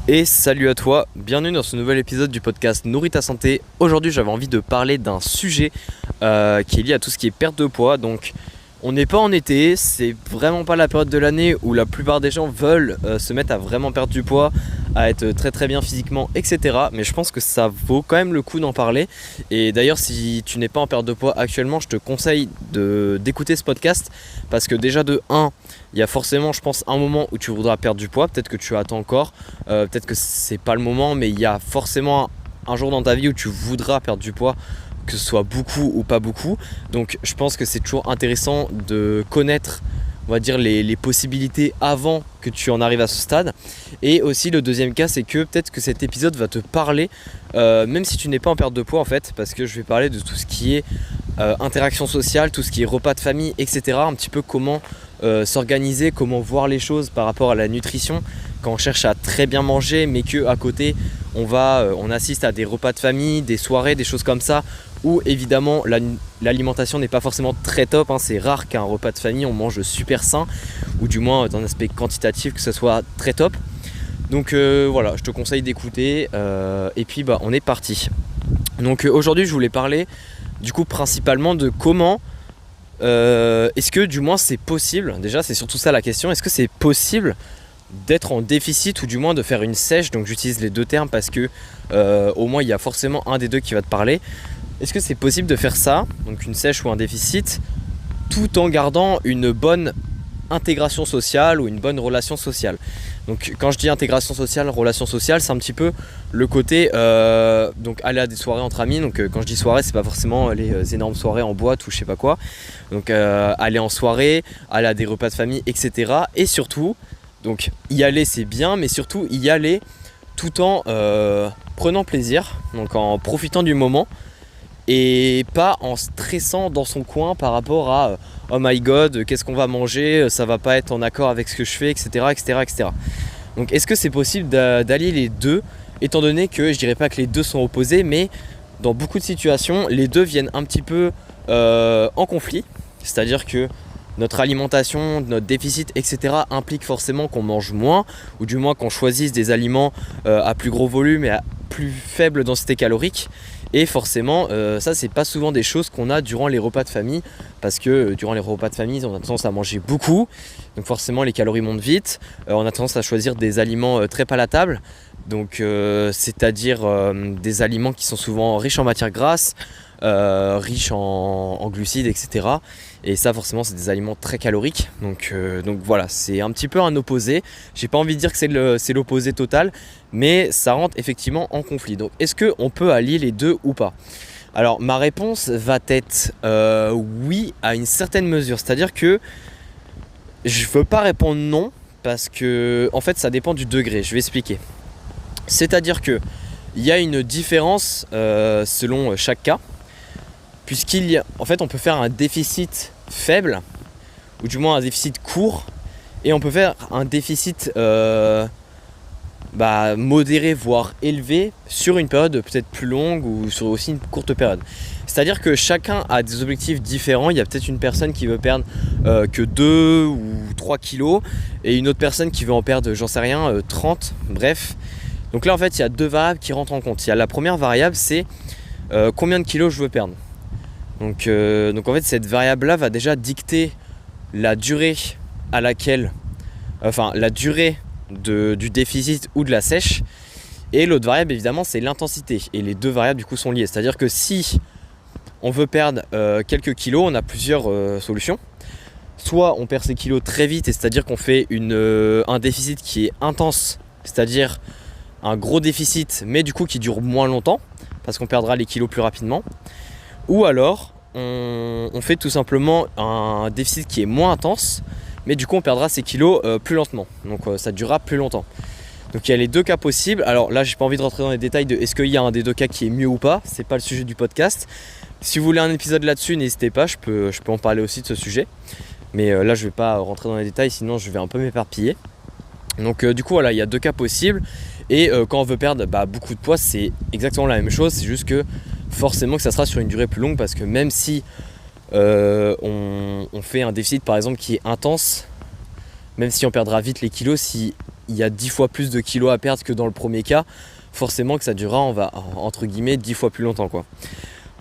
Et salut à toi, bienvenue dans ce nouvel épisode du podcast Nourris ta santé. Aujourd'hui j'avais envie de parler d'un sujet qui est lié à tout ce qui est perte de poids. Donc on n'est pas en été, c'est vraiment pas la période de l'année où la plupart des gens veulent se mettre à vraiment perdre du poids, à être très très bien physiquement, etc. Mais je pense que ça vaut quand même le coup d'en parler. Et d'ailleurs si tu n'es pas en perte de poids actuellement, je te conseille d'écouter ce podcast. Parce que déjà de 1, il y a forcément je pense un moment où tu voudras perdre du poids. Peut-être que tu attends encore, peut-être que c'est pas le moment, mais il y a forcément un jour dans ta vie où tu voudras perdre du poids, que ce soit beaucoup ou pas beaucoup. Donc je pense que c'est toujours intéressant de connaître, on va dire, les possibilités avant que tu en arrives à ce stade. Et aussi le deuxième cas, c'est que peut-être que cet épisode va te parler, même si tu n'es pas en perte de poids en fait, parce que je vais parler de tout ce qui est interaction sociale, tout ce qui est repas de famille, etc. Un petit peu comment s'organiser, comment voir les choses par rapport à la nutrition quand on cherche à très bien manger, mais qu'à côté on assiste à des repas de famille, des soirées, des choses comme ça, où évidemment l'alimentation n'est pas forcément très top, hein. C'est rare qu'un repas de famille on mange super sain, ou du moins d'un aspect quantitatif que ce soit très top. Donc voilà, je te conseille d'écouter et puis on est parti. Donc aujourd'hui je voulais parler du coup principalement de comment est-ce que du moins c'est possible, déjà c'est surtout ça la question, est-ce que c'est possible d'être en déficit ou du moins de faire une sèche. Donc j'utilise les deux termes parce que au moins il y a forcément un des deux qui va te parler. Est-ce que c'est possible de faire ça, donc une sèche ou un déficit, tout en gardant une bonne intégration sociale ou une bonne relation sociale? Donc quand je dis intégration sociale, relation sociale, c'est un petit peu le côté donc aller à des soirées entre amis. Donc quand je dis soirée, c'est pas forcément les énormes soirées en boîte ou je sais pas quoi. Donc aller en soirée, aller à des repas de famille, etc. Et surtout, donc y aller c'est bien, mais surtout y aller tout en prenant plaisir, donc en profitant du moment et pas en stressant dans son coin par rapport à oh my god, qu'est-ce qu'on va manger, ça va pas être en accord avec ce que je fais, etc. etc., etc. Donc est-ce que c'est possible d'allier les deux, étant donné que je dirais pas que les deux sont opposés, mais dans beaucoup de situations les deux viennent un petit peu en conflit, c'est-à-dire que notre alimentation, notre déficit, etc. implique forcément qu'on mange moins, ou du moins qu'on choisisse des aliments à plus gros volume et à plus faible densité calorique. Et forcément, ça c'est pas souvent des choses qu'on a durant les repas de famille, parce que durant les repas de famille, on a tendance à manger beaucoup, donc forcément les calories montent vite. On a tendance à choisir des aliments très palatables, donc c'est-à-dire des aliments qui sont souvent riches en matières grasses, riches en glucides, etc. Et ça forcément c'est des aliments très caloriques, donc voilà, c'est un petit peu un opposé. J'ai pas envie de dire que c'est l'opposé total, mais ça rentre effectivement en conflit. Donc est-ce qu'on peut allier les deux ou pas? Alors ma réponse va être oui, à une certaine mesure. C'est-à-dire que je veux pas répondre non, parce que en fait ça dépend du degré. Je vais expliquer. C'est-à-dire que il y a une différence selon chaque cas, en fait on peut faire un déficit faible, ou du moins un déficit court, et on peut faire un déficit modéré voire élevé sur une période peut-être plus longue ou sur aussi une courte période. C'est-à-dire que chacun a des objectifs différents. Il y a peut-être une personne qui veut perdre que 2 ou 3 kilos et une autre personne qui veut en perdre, j'en sais rien, 30, bref. Donc là en fait il y a deux variables qui rentrent en compte. Il y a la première variable, c'est combien de kilos je veux perdre. Donc en fait cette variable là va déjà dicter la durée à laquelle, la durée du déficit ou de la sèche. Et l'autre variable évidemment c'est l'intensité, et les deux variables du coup sont liées. C'est à dire que si on veut perdre quelques kilos, on a plusieurs solutions. Soit on perd ces kilos très vite, et c'est à dire qu'on fait un déficit qui est intense, c'est à dire un gros déficit mais du coup qui dure moins longtemps parce qu'on perdra les kilos plus rapidement. Ou alors on fait tout simplement un déficit qui est moins intense, mais du coup on perdra ces kilos plus lentement, donc ça durera plus longtemps. Donc il y a les deux cas possibles. Alors là j'ai pas envie de rentrer dans les détails de est-ce qu'il y a un des deux cas qui est mieux ou pas, c'est pas le sujet du podcast. Si vous voulez un épisode là-dessus, n'hésitez pas, je peux en parler aussi de ce sujet, mais là je vais pas rentrer dans les détails, sinon je vais un peu m'éparpiller. Donc du coup voilà, il y a deux cas possibles. Et quand on veut perdre beaucoup de poids, c'est exactement la même chose, c'est juste que forcément que ça sera sur une durée plus longue, parce que même si on fait un déficit par exemple qui est intense, même si on perdra vite les kilos, si il y a 10 fois plus de kilos à perdre que dans le premier cas, forcément que ça durera, on va entre guillemets 10 fois plus longtemps quoi.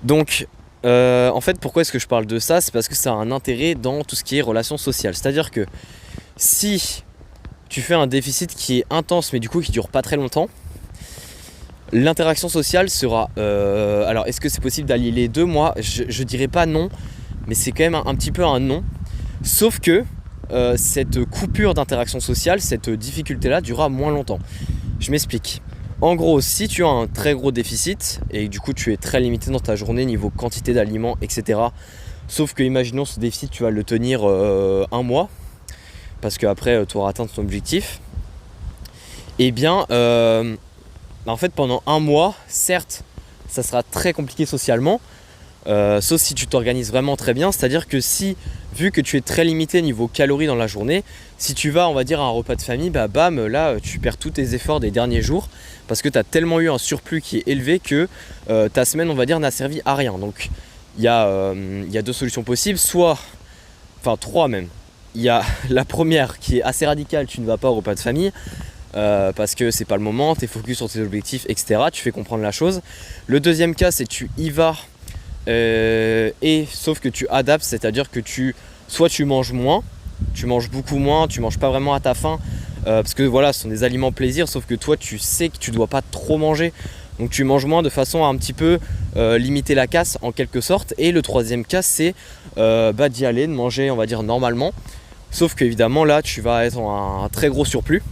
Donc en fait pourquoi est-ce que je parle de ça, c'est parce que ça a un intérêt dans tout ce qui est relations sociales. C'est-à-dire que si tu fais un déficit qui est intense mais du coup qui dure pas très longtemps, l'interaction sociale sera... alors est-ce que c'est possible d'allier les deux? Moi je dirais pas non, mais c'est quand même un petit peu un non. Sauf que cette coupure d'interaction sociale, cette difficulté là durera moins longtemps. Je m'explique. En gros, si tu as un très gros déficit et du coup tu es très limité dans ta journée niveau quantité d'aliments, etc. Sauf que imaginons ce déficit tu vas le tenir un mois, parce qu'après tu auras atteint ton objectif. Et bien en fait pendant un mois, certes ça sera très compliqué socialement, sauf si tu t'organises vraiment très bien. C'est-à-dire que si, vu que tu es très limité niveau calories dans la journée, si tu vas on va dire à un repas de famille, bah bam, là tu perds tous tes efforts des derniers jours parce que tu as tellement eu un surplus qui est élevé que ta semaine on va dire n'a servi à rien. Donc il y a deux solutions possibles, soit, enfin trois même. Il y a la première qui est assez radicale, tu ne vas pas au repas de famille parce que c'est pas le moment, tu es focus sur tes objectifs, etc. Tu fais comprendre la chose. Le deuxième cas, c'est tu y vas et sauf que tu adaptes, c'est-à-dire que soit tu manges moins, tu manges beaucoup moins, tu manges pas vraiment à ta faim parce que voilà, ce sont des aliments plaisir, sauf que toi tu sais que tu dois pas trop manger, donc tu manges moins de façon à un petit peu limiter la casse en quelque sorte. Et le troisième cas, c'est d'y aller, de manger on va dire normalement, sauf que évidemment là tu vas être en un très gros surplus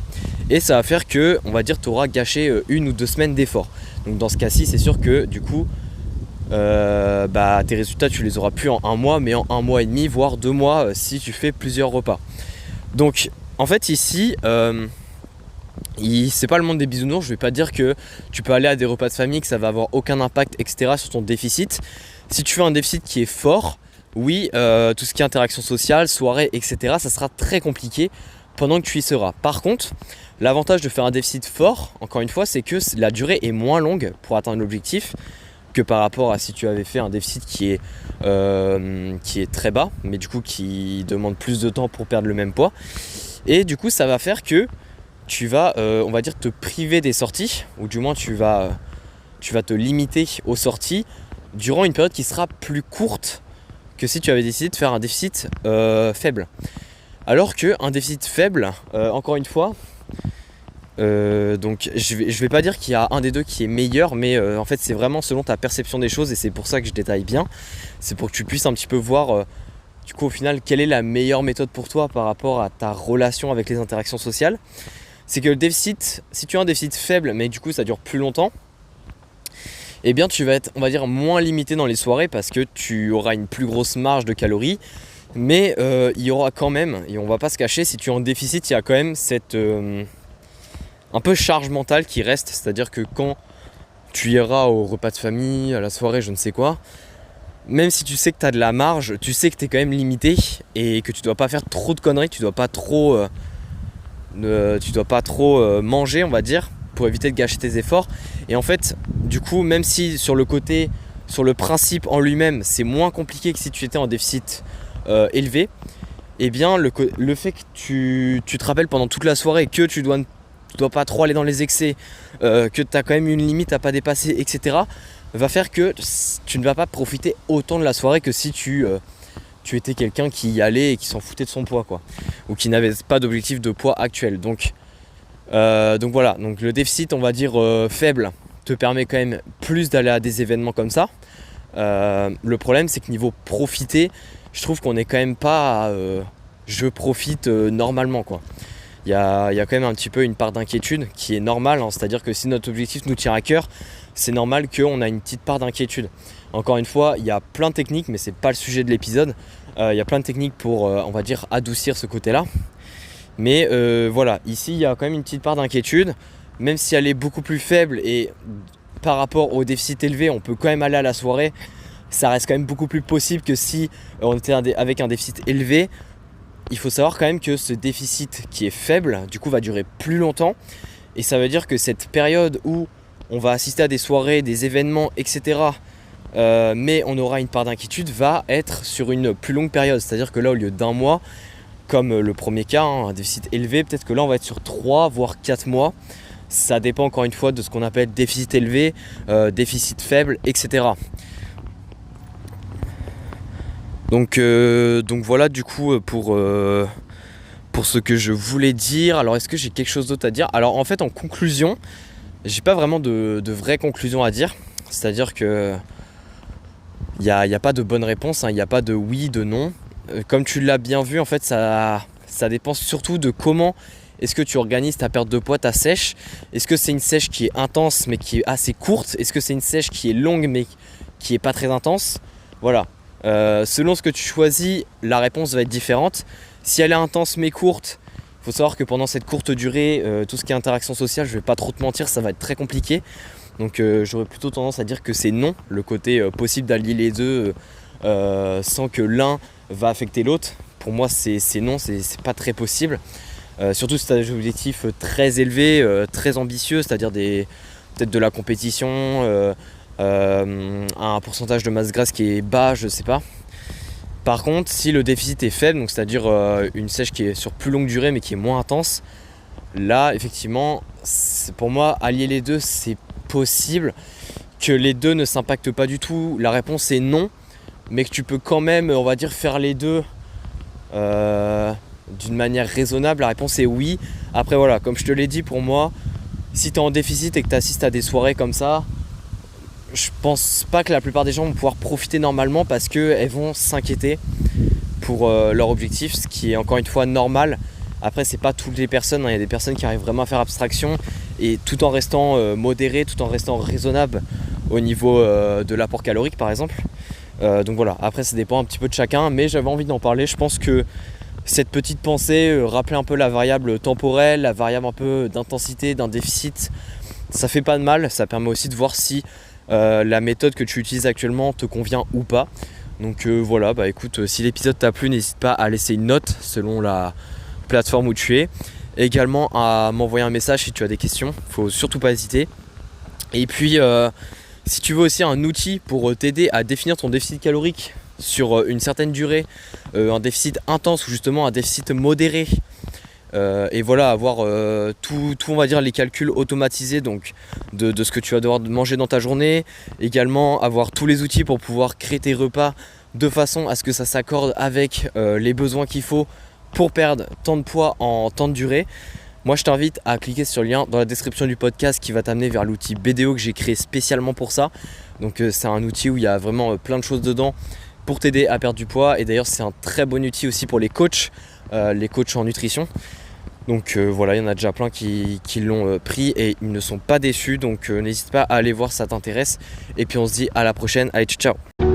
et ça va faire que on va dire tu auras gâché 1 ou 2 semaines d'effort. Donc dans ce cas-ci, c'est sûr que du coup tes résultats tu les auras plus en un mois, mais en 1 mois et demi voire 2 mois si tu fais plusieurs repas. Donc en fait ici c'est pas le monde des bisounours. Je vais pas dire que tu peux aller à des repas de famille, que ça va avoir aucun impact etc sur ton déficit. Si tu fais un déficit qui est fort, oui, tout ce qui est interaction sociale, soirée etc, ça sera très compliqué pendant que tu y seras. Par contre, l'avantage de faire un déficit fort, encore une fois, c'est que la durée est moins longue pour atteindre l'objectif que par rapport à si tu avais fait un déficit qui est très bas, mais du coup qui demande plus de temps pour perdre le même poids. Et du coup ça va faire que tu vas on va dire te priver des sorties, ou du moins tu vas te limiter aux sorties durant une période qui sera plus courte que si tu avais décidé de faire un déficit faible. Alors qu'un déficit faible, encore une fois, donc je vais pas dire qu'il y a un des deux qui est meilleur, mais en fait c'est vraiment selon ta perception des choses, et c'est pour ça que je détaille bien. C'est pour que tu puisses un petit peu voir du coup au final quelle est la meilleure méthode pour toi par rapport à ta relation avec les interactions sociales. C'est que le déficit, si tu as un déficit faible mais du coup ça dure plus longtemps, eh bien tu vas être on va dire moins limité dans les soirées parce que tu auras une plus grosse marge de calories. Mais il y aura quand même, et on va pas se cacher, si tu es en déficit, il y a quand même cette un peu charge mentale qui reste. C'est-à-dire que quand tu iras au repas de famille, à la soirée, je ne sais quoi, même si tu sais que tu as de la marge, tu sais que tu es quand même limité et que tu dois pas faire trop de conneries, tu dois pas trop manger on va dire, pour éviter de gâcher tes efforts. Et en fait du coup, même si sur le principe en lui-même c'est moins compliqué que si tu étais en déficit élevé, et bien le fait que tu te rappelles pendant toute la soirée que tu dois pas trop aller dans les excès, que tu as quand même une limite à pas dépasser etc, va faire que tu ne vas pas profiter autant de la soirée que si tu étais quelqu'un qui y allait et qui s'en foutait de son poids quoi, ou qui n'avait pas d'objectif de poids actuel. Donc voilà, donc le déficit on va dire faible te permet quand même plus d'aller à des événements comme ça. Le problème c'est que niveau profiter, je trouve qu'on n'est quand même pas je profite normalement quoi. Il y a quand même un petit peu une part d'inquiétude qui est normale, hein. C'est-à-dire que si notre objectif nous tient à cœur, c'est normal qu'on a une petite part d'inquiétude. Encore une fois, il y a plein de techniques, mais c'est pas le sujet de l'épisode. Il y a plein de techniques pour on va dire adoucir ce côté-là. Mais voilà, ici il y a quand même une petite part d'inquiétude, même si elle est beaucoup plus faible, et par rapport au déficit élevé, on peut quand même aller à la soirée. Ça reste quand même beaucoup plus possible que si on était avec un déficit élevé. Il faut savoir quand même que ce déficit qui est faible, du coup, va durer plus longtemps. Et ça veut dire que cette période où on va assister à des soirées, des événements, etc., mais on aura une part d'inquiétude, va être sur une plus longue période. C'est-à-dire que là, au lieu d'1 mois, comme le premier cas, un déficit élevé, peut-être que là on va être sur 3 voire 4 mois. Ça dépend encore une fois de ce qu'on appelle déficit élevé, déficit faible, etc. Donc voilà du coup pour ce que je voulais dire. Alors est-ce que j'ai quelque chose d'autre à dire? Alors en fait en conclusion, j'ai pas vraiment de vraie conclusion à dire. C'est-à-dire que il n'y a pas de bonne réponse, il n'y a pas de oui, de non. Comme tu l'as bien vu, en fait ça dépend surtout de comment est-ce que tu organises ta perte de poids, ta sèche. Est-ce que c'est une sèche qui est intense mais qui est assez courte? Est-ce que c'est une sèche qui est longue mais qui est pas très intense? Voilà. Selon ce que tu choisis, la réponse va être différente. Si elle est intense mais courte, il faut savoir que pendant cette courte durée, tout ce qui est interaction sociale, je vais pas trop te mentir, ça va être très compliqué. Donc j'aurais plutôt tendance à dire que c'est non, le côté possible d'allier les deux sans que l'un va affecter l'autre. Pour moi c'est non, c'est pas très possible. Surtout si tu as des objectifs très élevés, très ambitieux, c'est-à-dire peut-être de la compétition, un pourcentage de masse grasse qui est bas, je sais pas. Par contre, si le déficit est faible, donc c'est-à-dire une sèche qui est sur plus longue durée mais qui est moins intense, là effectivement, pour moi, allier les deux, c'est possible. Que les deux ne s'impactent pas du tout, la réponse est non, mais que tu peux quand même, on va dire, faire les deux d'une manière raisonnable, la réponse est oui. Après voilà, comme je te l'ai dit, pour moi, si tu es en déficit et que tu assistes à des soirées comme ça, je pense pas que la plupart des gens vont pouvoir profiter normalement parce qu'elles vont s'inquiéter pour leur objectif, ce qui est encore une fois normal. Après c'est pas toutes les personnes, il y a des personnes qui arrivent vraiment à faire abstraction et tout en restant modéré, tout en restant raisonnable au niveau de l'apport calorique par exemple. Donc voilà, après ça dépend un petit peu de chacun, mais j'avais envie d'en parler. Je pense que cette petite pensée, rappeler un peu la variable temporelle, la variable un peu d'intensité d'un déficit, ça fait pas de mal. Ça permet aussi de voir si la méthode que tu utilises actuellement te convient ou pas. Donc voilà, bah écoute, si l'épisode t'a plu, n'hésite pas à laisser une note selon la plateforme où tu es. Également à m'envoyer un message si tu as des questions, faut surtout pas hésiter. Et puis si tu veux aussi un outil pour t'aider à définir ton déficit calorique sur une certaine durée, un déficit intense ou justement un déficit modéré, et voilà, avoir tout on va dire les calculs automatisés donc de ce que tu vas devoir manger dans ta journée, également avoir tous les outils pour pouvoir créer tes repas de façon à ce que ça s'accorde avec les besoins qu'il faut pour perdre tant de poids en temps de durée. Moi je t'invite à cliquer sur le lien dans la description du podcast qui va t'amener vers l'outil BDO que j'ai créé spécialement pour ça. Donc c'est un outil où il y a vraiment plein de choses dedans pour t'aider à perdre du poids, et d'ailleurs c'est un très bon outil aussi pour les coachs en nutrition. Donc voilà, il y en a déjà plein qui l'ont pris et ils ne sont pas déçus, donc n'hésite pas à aller voir si ça t'intéresse. Et puis on se dit à la prochaine, allez ciao ciao.